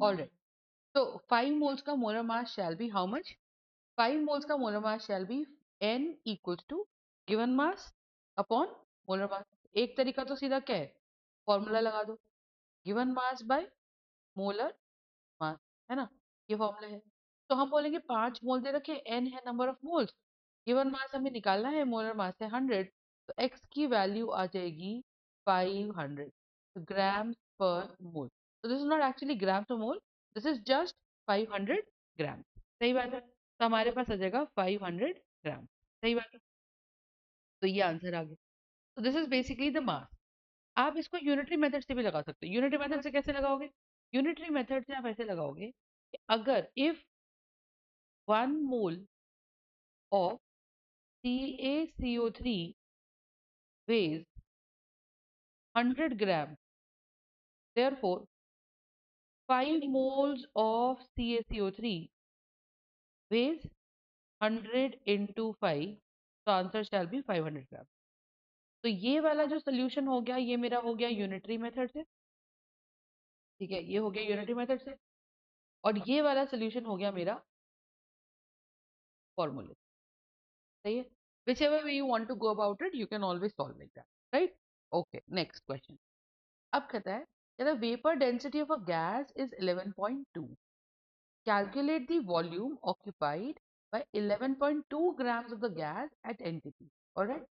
Alright. So 5 moles का molar mass shall be how much? 5 moles का molar mass shall be N equals to given mass upon molar mass. एक तरीका तो सीधा क्या है, फॉर्मूला लगा दो, given mass by molar mass, है ना, ये फॉर्मूला है। तो हम बोलेंगे 5 मोल दे रखे, एन है number of moles, given mass हमें निकालना है, मोलर मास है 100, तो एक्स की वैल्यू आ जाएगी 500 ग्राम पर मोल। तो दिस इज नॉट एक्चुअली ग्राम पर मोल, दिस इज जस्ट 500 ग्राम। सही बात है, तो हमारे पास आ जाएगा 500 ग्राम। सही बात है, तो ये आंसर आ गया। तो this is basically the mass. आप इसको यूनिटरी मेथड से भी लगा सकते हो। यूनिटरी मेथड से कैसे लगाओगे? यूनिटरी मेथड से आप ऐसे लगाओगे कि अगर if 1 mole of CaCO3 weighs 100 grams, therefore 5 moles of CaCO3 weighs 100 into 5, so answer shall be 500 grams. तो ये वाला जो सोल्यूशन हो गया, ये मेरा हो गया यूनिटरी मेथड से, ठीक है, ये हो गया यूनिटरी मेथड से, और ये वाला सोल्यूशन हो गया मेरा फॉर्मूले। सही है, whichever way you want to go about it, you can always solve like that, right? Okay, next question. अब कहता है, the vapor density of a gas is 11.2. Calculate the volume occupied by 11.2 grams of the gas at NTP. All right?